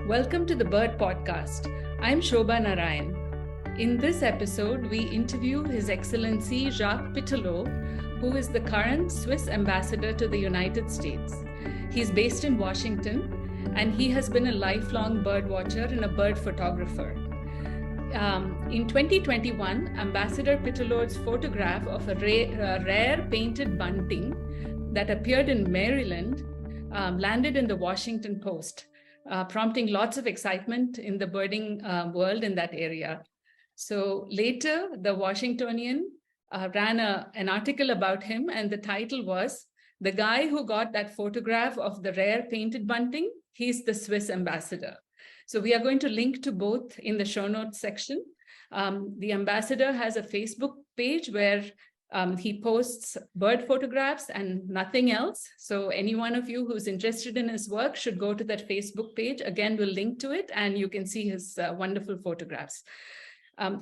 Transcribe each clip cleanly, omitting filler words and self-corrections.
Welcome to the Bird Podcast. I'm Shobha Narayan. In this episode, we interview His Excellency Jacques Pitteloud, who is the current Swiss ambassador to the United States. He's based in Washington, and he has been a lifelong bird watcher and a bird photographer. In 2021, Ambassador Pitteloud's photograph of a rare painted bunting that appeared in Maryland landed in the Washington Post, prompting lots of excitement in the birding world in that area. So later, the Washingtonian ran an article about him, and the title was, "The Guy Who Got That Photograph of the Rare Painted Bunting, He's the Swiss Ambassador." So we are going to link to both in the show notes section. The ambassador has a Facebook page where he posts bird photographs and nothing else. So any one of you who's interested in his work should go to that Facebook page. Again, we'll link to it and you can see his wonderful photographs.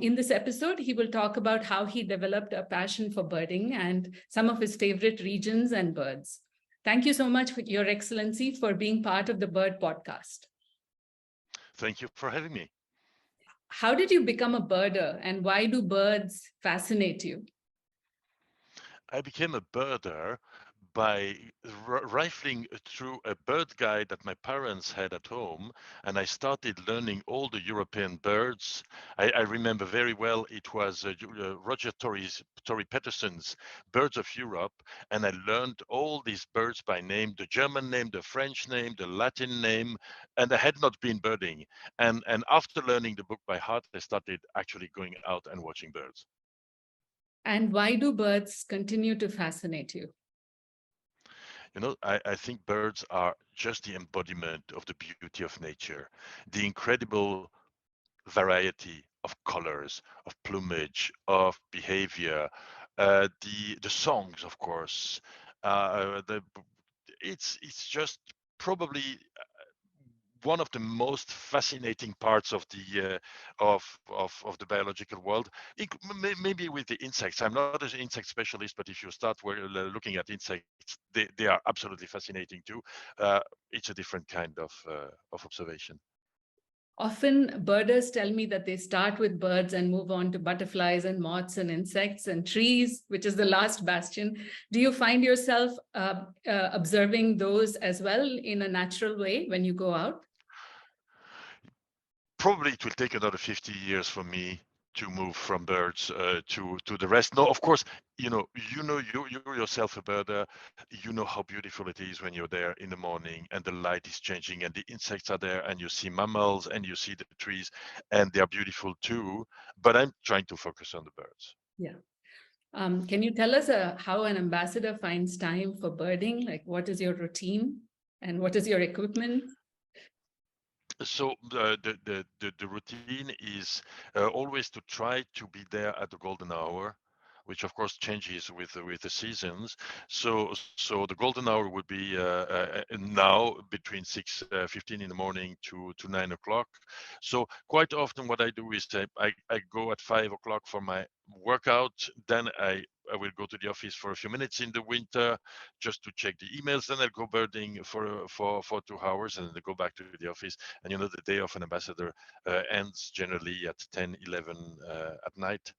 In this episode, he will talk about how he developed a passion for birding and some of his favorite regions and birds. Thank you so much, Your Excellency, for being part of the Bird Podcast. Thank you for having me. How did you become a birder and why do birds fascinate you? I became a birder by rifling through a bird guide that my parents had at home, and I started learning all the European birds. I remember very well it was Roger Torrey Peterson's Birds of Europe, and I learned all these birds by name, the German name, the French name, the Latin name, and I had not been birding. And after learning the book by heart, I started actually going out and watching birds. And why do birds continue to fascinate you? You know, I think birds are just the embodiment of the beauty of nature, the incredible variety of colors, of plumage, of behavior, the songs, of course. It's just probably one of the most fascinating parts of the the biological world. Maybe with the insects. I'm not an insect specialist, but if you start looking at insects, they are absolutely fascinating too. It's a different kind of observation. Often birders tell me that they start with birds and move on to butterflies and moths and insects and trees, which is the last bastion. Do you find yourself observing those as well in a natural way when you go out? Probably it will take another 50 years for me to move from birds to the rest. No, of course, you're yourself a birder. You know how beautiful it is when you're there in the morning and the light is changing and the insects are there and you see mammals and you see the trees and they are beautiful too. But I'm trying to focus on the birds. Yeah. Can you tell us how an ambassador finds time for birding? Like, what is your routine and what is your equipment? So the routine is always to try to be there at the golden hour, which of course changes with the seasons. So the golden hour would be now between 6:15 in the morning to 9 o'clock. So quite often what I do is I go at 5 o'clock for my workout. Then I will go to the office for a few minutes in the winter just to check the emails. Then I'll go birding for 2 hours and then I go back to the office. And you know, the day of an ambassador ends generally at 10, 11 at night.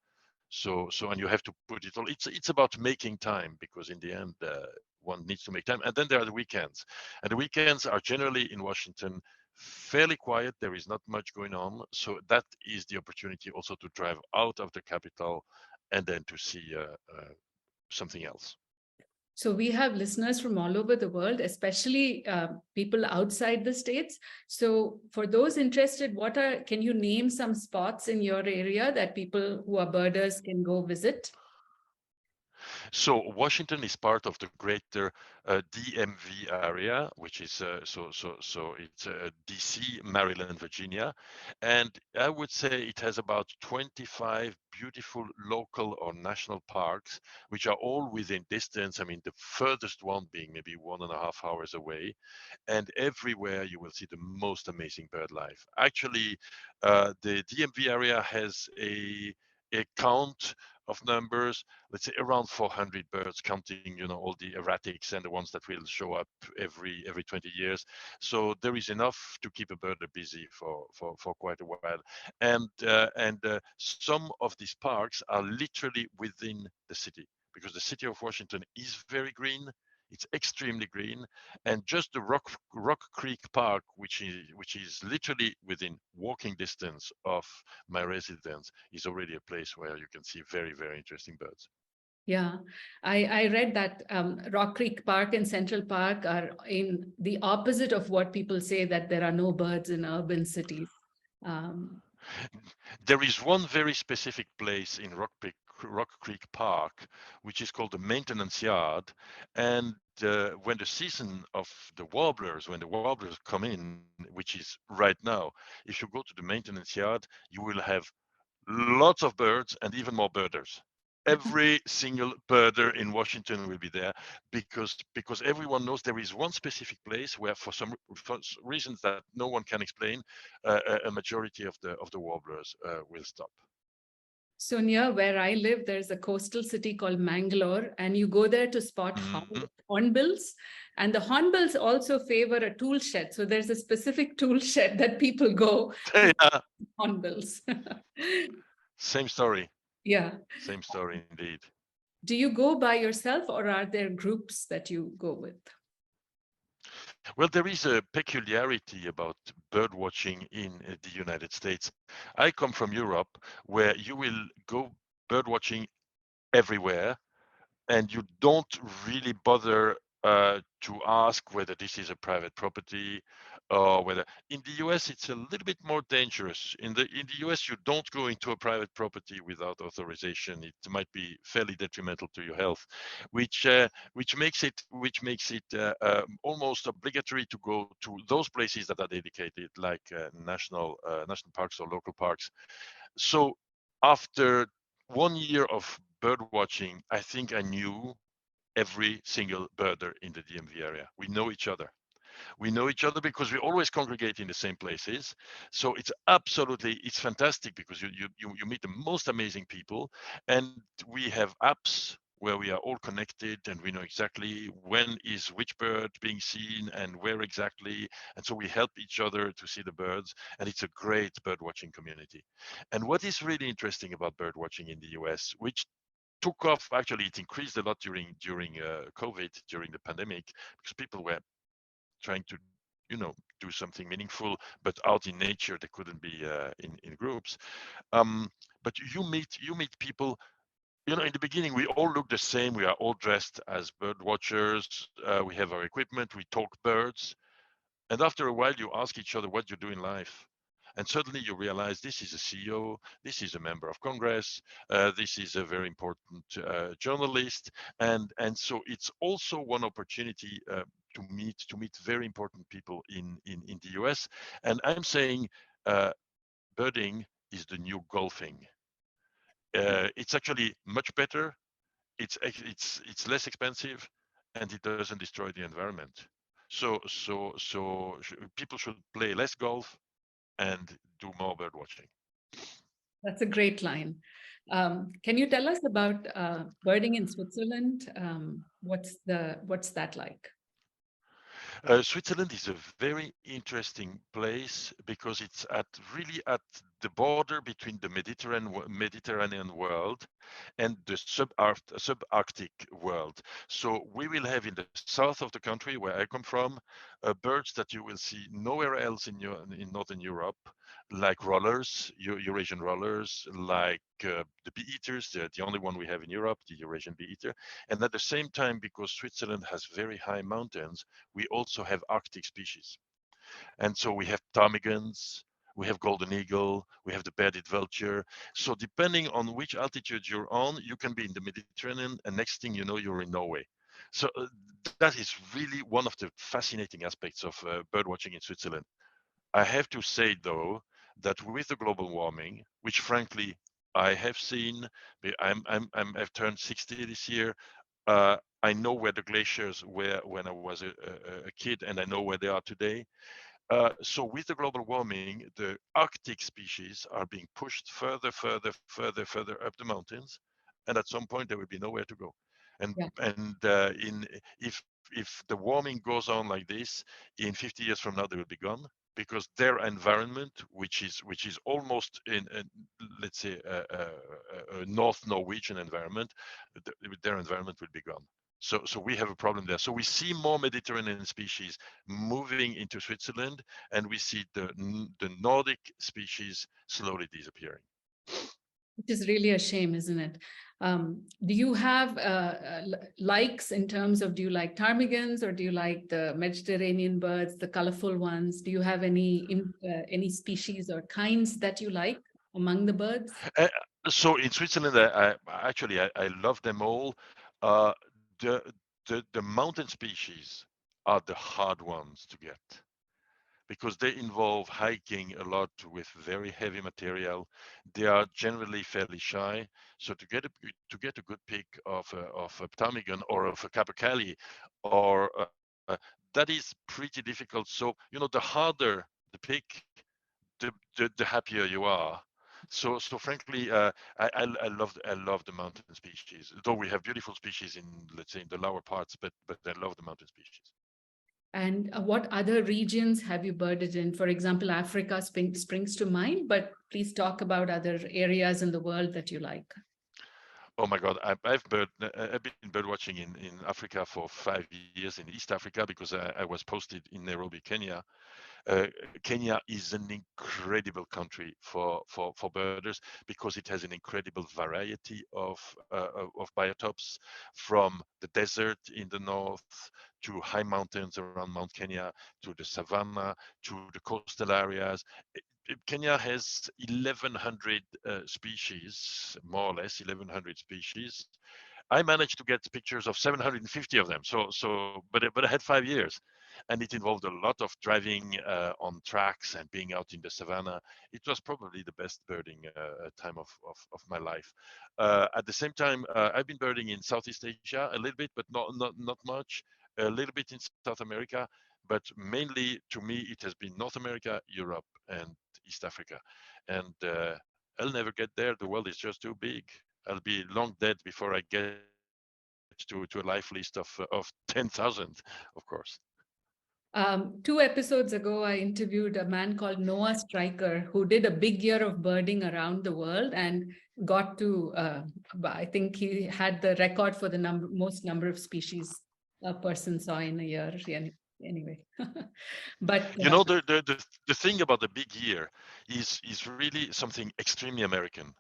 So and you have to put it all. It's about making time because in the end one needs to make time. And then there are the weekends, and the weekends are generally in Washington fairly quiet. There is not much going on, so that is the opportunity also to drive out of the capital and then to see something else. So we have listeners from all over the world, especially people outside the States. So for those interested, can you name some spots in your area that people who are birders can go visit? So Washington is part of the greater DMV area, which is so it's DC, Maryland, Virginia, and I would say it has about 25 beautiful local or national parks, which are all within distance. I mean, the furthest one being maybe 1.5 hours away, and everywhere you will see the most amazing bird life. Actually, the DMV area has a count of numbers, let's say around 400 birds, counting, all the erratics and the ones that will show up every 20 years. So there is enough to keep a birder busy for quite a while. And some of these parks are literally within the city, because the city of Washington is very green. It's extremely green, and just the Rock Creek Park, which is literally within walking distance of my residence, is already a place where you can see very, very interesting birds. Yeah, I read that Rock Creek Park and Central Park are in the opposite of what people say, that there are no birds in urban cities. There is one very specific place in Rock Creek Park, which is called the maintenance yard. And when the season of when the warblers come in, which is right now, if you go to the maintenance yard, you will have lots of birds and even more birders. Every single birder in Washington will be there, because everyone knows there is one specific place where, for reasons that no one can explain, a majority of the warblers will stop. So near where I live, there's a coastal city called Mangalore, and you go there to spot hornbills. And the hornbills also favor a tool shed. So there's a specific tool shed that people go to hornbills. Same story. Yeah. Same story indeed. Do you go by yourself, or are there groups that you go with? Well, there is a peculiarity about bird watching in the United States. I come from Europe, where you will go bird watching everywhere, and you don't really bother to ask whether this is a private property, or whether. In the US it's a little bit more dangerous. In the US, you don't go into a private property without authorization. It might be fairly detrimental to your health, which makes it almost obligatory to go to those places that are dedicated, like national parks or local parks. So after 1 year of bird watching, I think I knew every single birder in the DMV area. We know each other. We know each other because we always congregate in the same places. So it's fantastic, because you meet the most amazing people, and we have apps where we are all connected, and we know exactly when is which bird being seen and where exactly. And so we help each other to see the birds, and it's a great bird watching community. And what is really interesting about bird watching in the US, which took off, actually it increased a lot during COVID, during the pandemic, because people were trying to do something meaningful, but out in nature. They couldn't be in groups. But you meet people. In the beginning, we all look the same. We are all dressed as bird watchers. We have our equipment. We talk birds. And after a while, you ask each other what you do in life. And suddenly you realize this is a CEO, this is a member of Congress, this is a very important journalist. And so it's also one opportunity to meet very important people in the US. And I'm saying birding is the new golfing. It's actually much better. It's less expensive, and it doesn't destroy the environment. So people should play less golf and do more bird watching. That's a great line. Can you tell us about birding in Switzerland? What's that like? Switzerland is a very interesting place, because it's really at the border between the Mediterranean world and the subarctic world. So we will have, in the south of the country, where I come from, birds that you will see nowhere else in Northern Europe, like rollers, Eurasian rollers, like the bee-eaters, the only one we have in Europe, the Eurasian bee-eater. And at the same time, because Switzerland has very high mountains, we also have Arctic species. And so we have ptarmigans, we have golden eagle, we have the bearded vulture. So depending on which altitude you're on, you can be in the Mediterranean, and next thing you know, you're in Norway. So that is really one of the fascinating aspects of bird watching in Switzerland. I have to say, though, that with the global warming, which frankly I have seen, I've turned 60 this year. I know where the glaciers were when I was a kid, and I know where they are today. So with the global warming, the Arctic species are being pushed further up the mountains, and at some point there will be nowhere to go. And Yeah. if the warming goes on like this, in 50 years from now they will be gone, because their environment, which is almost in let's say a North Norwegian environment, their environment will be gone. So we have a problem there. So we see more Mediterranean species moving into Switzerland, and we see the Nordic species slowly disappearing. Which is really a shame, isn't it? Do you have likes in terms of, do you like ptarmigans, or do you like the Mediterranean birds, the colorful ones? Do you have any species or kinds that you like among the birds? Uh, so in Switzerland, I love them all. Uh, the the mountain species are the hard ones to get, because they involve hiking a lot with very heavy material. They are generally fairly shy. So to get a good pic of a ptarmigan or of a capercaillie, or that is pretty difficult. So the harder the pic, the happier you are. So frankly, I love the mountain species. Though we have beautiful species in, let's say, in the lower parts, but I love the mountain species. And what other regions have you birded in? For example, Africa springs to mind, but please talk about other areas in the world that you like. Oh my God, I've been bird watching in Africa for 5 years, in East Africa, because I was posted in Nairobi, Kenya. Kenya is an incredible country for birders, because it has an incredible variety of biotopes, from the desert in the north to high mountains around Mount Kenya, to the savanna, to the coastal areas. Kenya has 1,100 species, more or less 1,100 species. I managed to get pictures of 750 of them. But I had 5 years, and it involved a lot of driving on tracks and being out in the savannah. It was probably the best birding time of my life. At the same time, I've been birding in Southeast Asia a little bit, but not much. A little bit in South America, but mainly to me it has been North America, Europe, and East Africa. And I'll never get there. The world is just too big. I'll be long dead before I get to a life list of 10,000, of course. 2 episodes ago, I interviewed a man called Noah Stryker, who did a big year of birding around the world and got to, I think he had the record for the most number of species a person saw in a year. Anyway, but the thing about the big year is really something extremely American.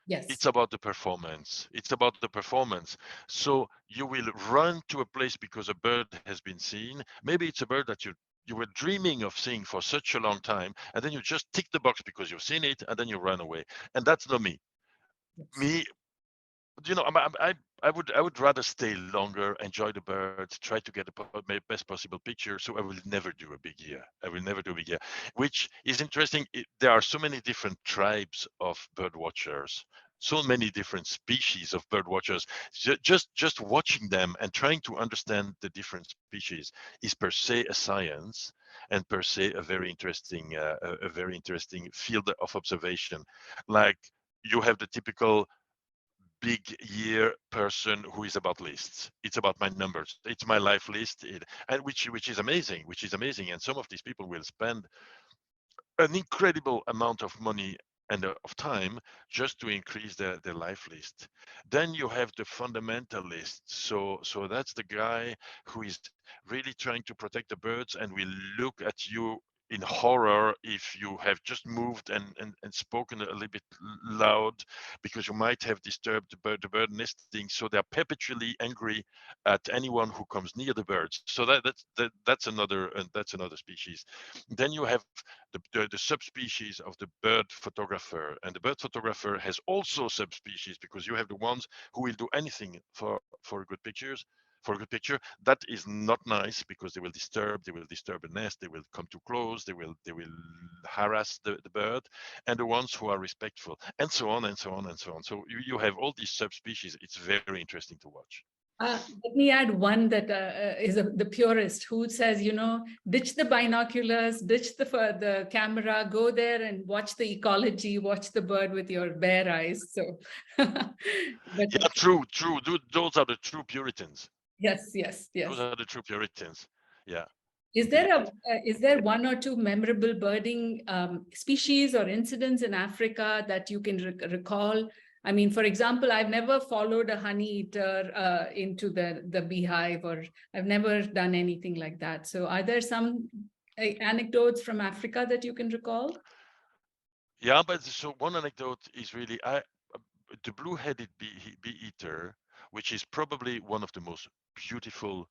yes, It's about the performance. It's about the performance. So you will run to a place because a bird has been seen. Maybe it's a bird that you were dreaming of seeing for such a long time, and then you just tick the box because you've seen it, and then you run away. And that's not me. yes. Me, I would rather stay longer, enjoy the birds, try to get the best possible picture. So I will never do a big year. I will never do a big year, which is interesting. There are so many different tribes of bird watchers, so many different species of bird watchers. Just watching them and trying to understand the different species is per se a science, and per se a very interesting field of observation. Like, you have the typical big year person who is about lists. It's about my numbers. It's my life list, and which is amazing. And some of these people will spend an incredible amount of money and of time just to increase their life list. Then you have the fundamentalist. So that's the guy who is really trying to protect the birds, and will look at you in horror if you have just moved and spoken a little bit loud, because you might have disturbed the bird nesting. So they're perpetually angry at anyone who comes near the birds. So that's another species. Then you have the subspecies of the bird photographer, and the bird photographer has also subspecies, because you have the ones who will do anything for a good pictures. For a good picture, that is not nice, because they will disturb a nest, they will come too close, they will harass the bird. And the ones who are respectful, and so on and so on and so on. So you have all these subspecies. It's very interesting to watch. Let me add one that is the purist who says, ditch the binoculars, ditch the camera, go there and watch the ecology, watch the bird with your bare eyes. So, yeah, true. Those are the true Puritans. Yes. Those are the true Puritans. Yeah. Is there one or two memorable birding species or incidents in Africa that you can recall? I mean, for example, I've never followed a honey eater into the beehive, or I've never done anything like that. So are there some anecdotes from Africa that you can recall? Yeah, but so one anecdote is really the blue-headed bee eater, which is probably one of the most beautiful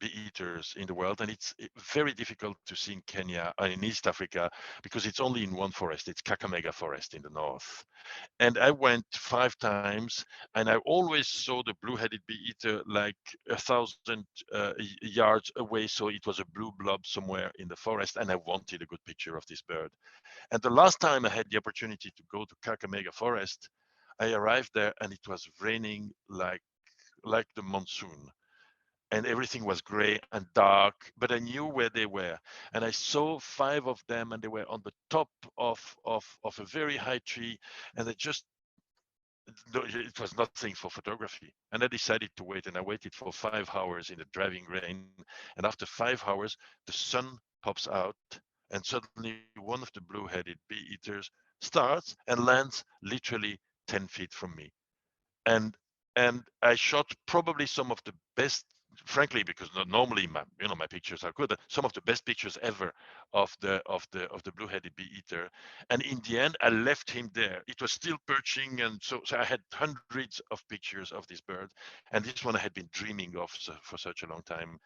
bee eaters in the world, and it's very difficult to see in Kenya and in East Africa because it's only in one forest. It's Kakamega Forest in the north. And I went 5 times, and I always saw the blue-headed bee eater like 1,000 yards away. So it was a blue blob somewhere in the forest, and I wanted a good picture of this bird. And the last time I had the opportunity to go to Kakamega Forest, I arrived there and it was raining like the monsoon. And everything was gray and dark, but I knew where they were. And I saw 5 of them, and they were on the top of a very high tree. And it was nothing for photography. And I decided to wait, and I waited for 5 hours in the driving rain. And after 5 hours, the sun pops out, and suddenly one of the blue-headed bee eaters starts and lands literally 10 feet from me. And I shot probably some of the best, frankly, because normally my pictures are good, but some of the best pictures ever of the blue-headed bee eater. And in the end, I left him there. It was still perching, and so I had hundreds of pictures of this bird, and this one I had been dreaming of for such a long time.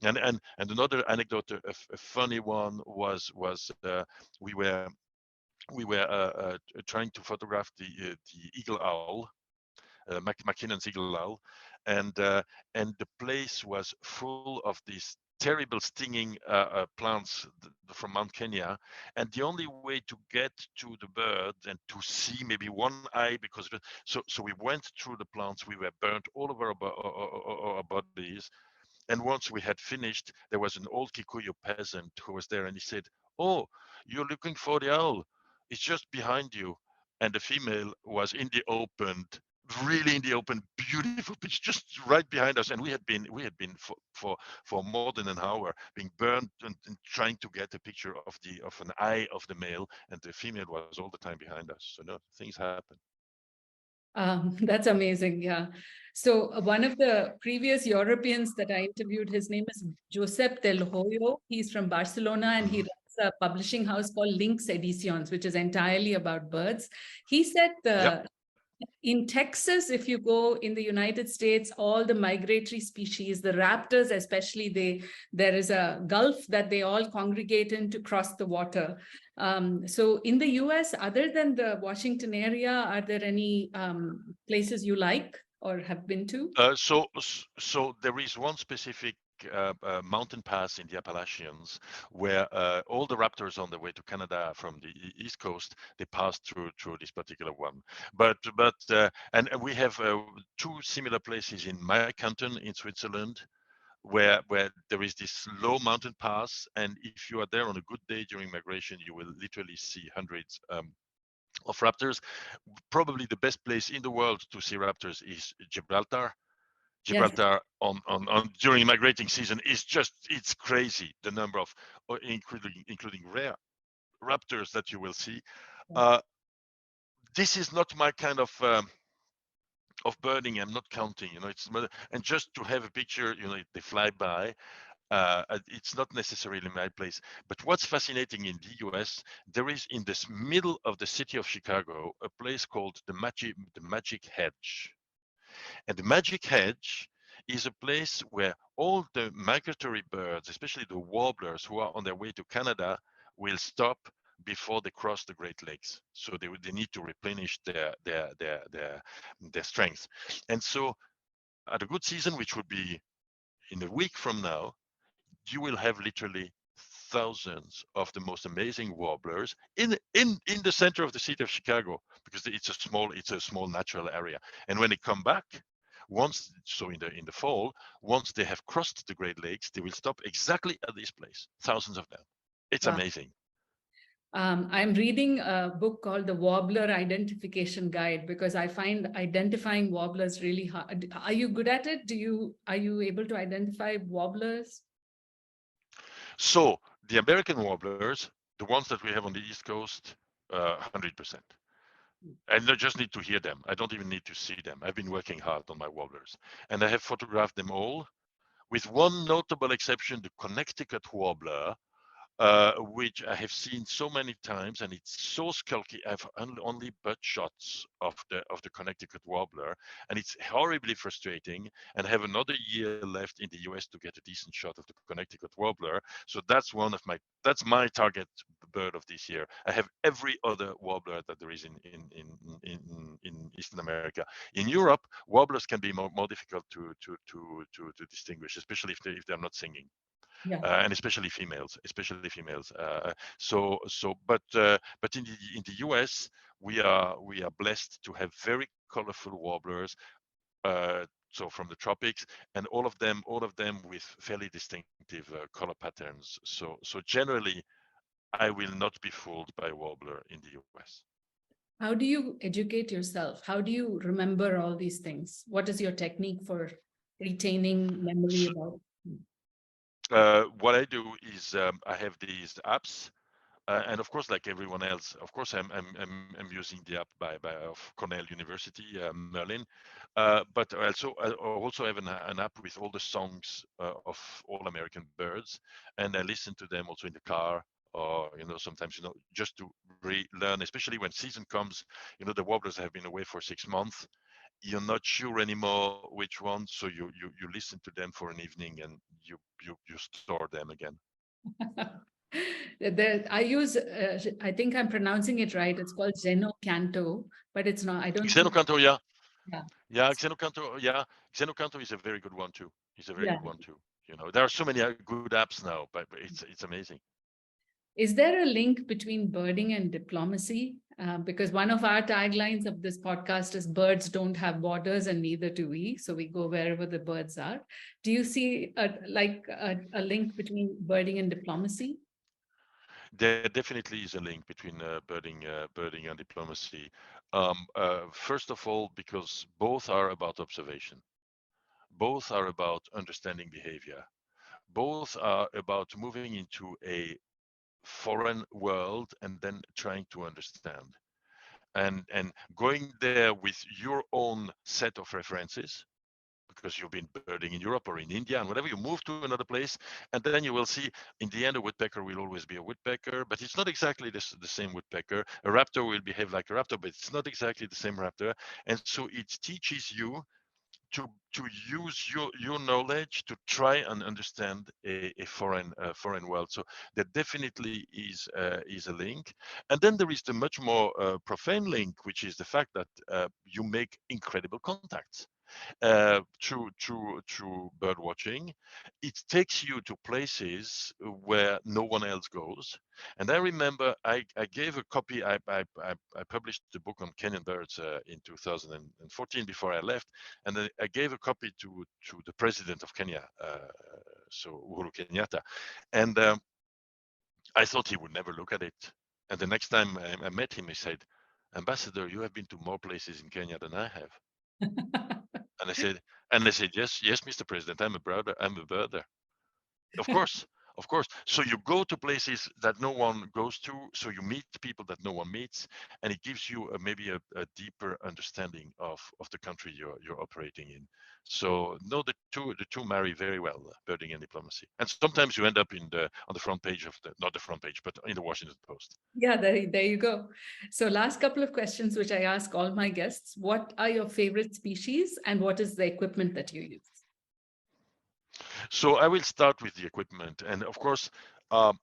And another anecdote, a funny one was we were trying to photograph the eagle owl. McKinnon's eagle owl, and the place was full of these terrible stinging plants from Mount Kenya, and the only way to get to the bird and to see maybe one eye, because so we went through the plants, we were burnt all over our bodies, and once we had finished, there was an old Kikuyu peasant who was there, and he said, "Oh, you're looking for the owl? It's just behind you." And the female was in the open, really in the open, beautiful pitch, just right behind us. And we had been for more than an hour being burned and trying to get a picture of an eye of the male, and the female was all the time behind us. So no, things happen. That's amazing. Yeah. So one of the previous Europeans that I interviewed, his name is Josep Del Hoyo. He's from Barcelona, and he runs a publishing house called Lynx Editions, which is entirely about birds. He said in Texas, if you go in the United States, all the migratory species, the raptors especially, there is a gulf that they all congregate in to cross the water. So in the US, other than the Washington area, are there any places you like or have been to? So there is one specific mountain pass in the Appalachians where all the raptors on their way to Canada from the East Coast, they pass through this particular one. But and we have 2 similar places in my canton in Switzerland, where there is this low mountain pass, and if you are there on a good day during migration, you will literally see hundreds of raptors. Probably the best place in the world to see raptors is Gibraltar. Gibraltar on during migrating season is it's crazy, the number of including rare raptors that you will see. This is not my kind of birding. I'm not counting, and just to have a picture, they fly by. It's not necessarily my place. But what's fascinating in the US, there is in this middle of the city of Chicago a place called the Magic Hedge. And the Magic Hedge is a place where all the migratory birds, especially the warblers who are on their way to Canada, will stop before they cross the Great Lakes. So they need to replenish their strength. And so at a good season, which would be in a week from now, you will have literally thousands of the most amazing warblers in the center of the city of Chicago, because it's a small natural area. And when they come back, So in the fall, once they have crossed the Great Lakes, they will stop exactly at this place, thousands of them. It's Wow. amazing. I'm reading a book called The Warbler Identification Guide because I find identifying warblers really hard. Are you good at it? Are you able to identify warblers? So the American warblers, the ones that we have on the East Coast, 100%. And I just need to hear them. I don't even need to see them. I've been working hard on my warblers, and I have photographed them all, with one notable exception: the Connecticut warbler, which I have seen so many times, and it's so skulky. I've only butt shots of the Connecticut warbler, and it's horribly frustrating. And I have another year left in the US to get a decent shot of the Connecticut warbler. So that's my target bird of this year. I have every other warbler that there is in Eastern America. In Europe, warblers can be more difficult to distinguish, especially if they're not singing. Yeah. And especially females. But in the US, we are blessed to have very colorful warblers. So from the tropics, and all of them with fairly distinctive color patterns. So generally, I will not be fooled by a warbler in the US. How do you educate yourself? How do you remember all these things? What is your technique for retaining memory about? What I do is I have these apps, and of course, like everyone else, of course, I'm using the app of Cornell University, Merlin, but I also have an app with all the songs of all American birds, and I listen to them also in the car, or sometimes just to relearn, especially when season comes. The warblers have been away for 6 months. You're not sure anymore which one, so you listen to them for an evening, and you store them again. I use, I think I'm pronouncing it right. It's called Xenocanto, but it's not. I don't think. Xenocanto, yeah. Yeah. Yeah, Xenocanto, yeah. Xenocanto is a very good one too. Yeah. There are so many good apps now, but it's amazing. Is there a link between birding and diplomacy? Because one of our taglines of this podcast is birds don't have borders and neither do we. So we go wherever the birds are. Do you see a link between birding and diplomacy? There definitely is a link between birding and diplomacy. First of all, because both are about observation. Both are about understanding behavior. Both are about moving into a foreign world and then trying to understand. And going there with your own set of references, because you've been birding in Europe or in India, and whenever you move to another place, and then you will see, in the end, a woodpecker will always be a woodpecker, but it's not exactly the same woodpecker. A raptor will behave like a raptor, but it's not exactly the same raptor. And so it teaches you to use your knowledge to try and understand a foreign world. So there definitely is a link. And then there is the much more profane link, which is the fact that you make incredible contacts through bird watching. It takes you to places where no one else goes. And I remember I gave a copy. I published the book on Kenyan birds in 2014 before I left, and I gave a copy to the president of Kenya, so Uhuru Kenyatta, and I thought he would never look at it. And the next time I met him, he said, "Ambassador, you have been to more places in Kenya than I have." And I said, yes, Mr. President, I'm a birder. Of course, of course. So you go to places that no one goes to, so you meet people that no one meets, and it gives you maybe a deeper understanding of the country you're operating in. So no, the two marry very well, birding and diplomacy. And sometimes you end up on the front page of not the front page, but in the Washington Post. Yeah, there you go. So last couple of questions, which I ask all my guests. What are your favorite species and what is the equipment that you use? So I will start with the equipment. And of course, I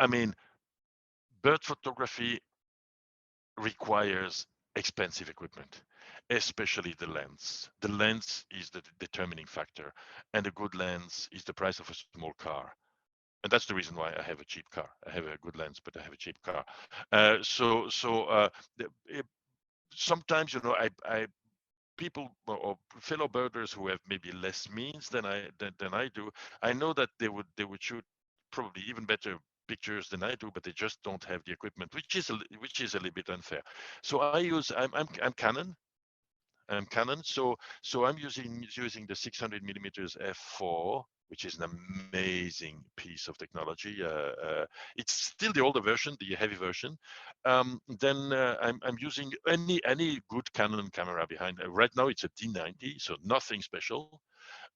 mean, bird photography requires expensive equipment, especially the lens. The lens is the determining factor, and a good lens is the price of a small car. And that's the reason why I have a cheap car. I have a good lens, but I have a cheap car. Sometimes, people or fellow birders who have maybe less means than I do, I know that they would shoot probably even better pictures than I do, but they just don't have the equipment, which is a little bit unfair. So I'm Canon. I'm Canon, so I'm using the 600 millimeters f4, which is an amazing piece of technology. It's still the older version, the heavy version. Then I'm using any good Canon camera behind. Right now it's a D90, so nothing special.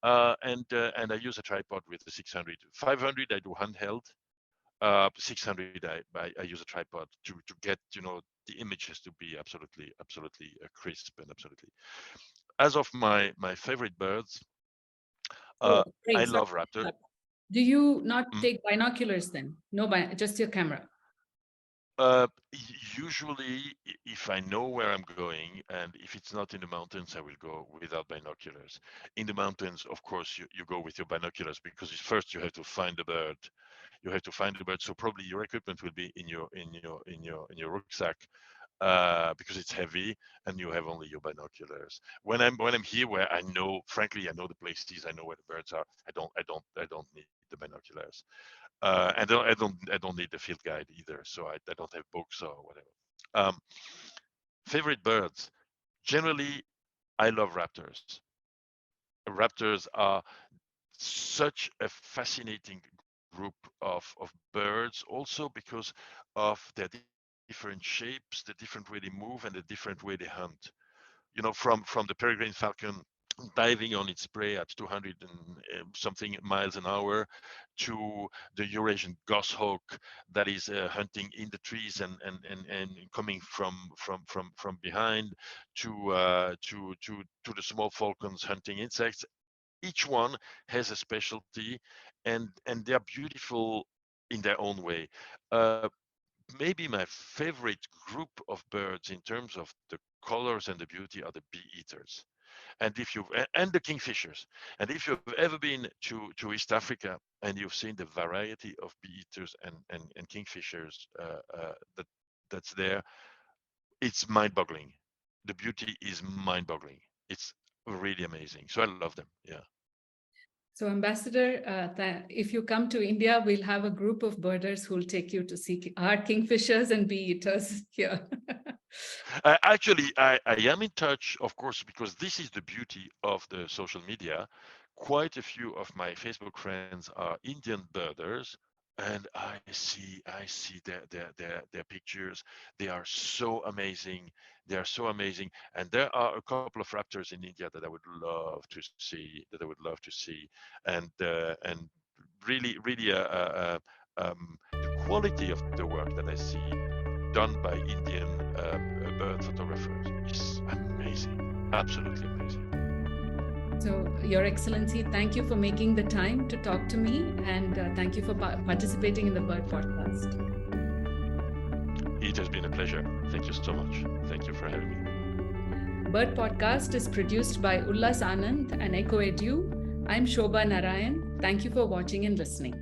And I use a tripod with the 600. 500 I do handheld. 600 I use a tripod to get the images to be absolutely crisp and absolutely. As of my favorite birds, I love raptor. Do you not take binoculars then? No, just your camera. Usually, if I know where I'm going, and if it's not in the mountains, I will go without binoculars. In the mountains, of course, you go with your binoculars, because first you have to find the bird. You have to find the bird. So probably your equipment will be in your rucksack, because it's heavy, and you have only your binoculars. When I'm here, where I know, frankly, I know the places, I know where the birds are. I don't need the binoculars. I don't need the field guide either, so I don't have books or whatever. Favorite birds. Generally, I love raptors. Raptors are such a fascinating group of birds, also because of their different shapes, the different way they move, and the different way they hunt. From the peregrine falcon diving on its prey at 200 and something miles an hour, to the Eurasian goshawk that is hunting in the trees and coming from behind, to the small falcons hunting insects. Each one has a specialty, and they're beautiful in their own way. Maybe my favorite group of birds in terms of the colors and the beauty are the bee eaters, and the kingfishers. And if you've ever been to East Africa and you've seen the variety of bee eaters and kingfishers that's there, it's mind-boggling. The beauty is mind-boggling. It's really amazing. So I love them. Yeah. So, Ambassador, if you come to India, we'll have a group of birders who will take you to see our kingfishers and bee eaters here. Actually, I am in touch, of course, because this is the beauty of the social media. Quite a few of my Facebook friends are Indian birders, and I see their pictures. They are so amazing. They are so amazing, and there are a couple of raptors in India that I would love to see. And really, the quality of the work that I see done by Indian bird photographers is amazing, absolutely amazing. So, Your Excellency, thank you for making the time to talk to me, and thank you for participating in the Bird Podcast. It has been a pleasure. Thank you so much. Thank you for having me. Bird Podcast is produced by Ullas Anand and Echo Edu. I'm Shobha Narayan. Thank you for watching and listening.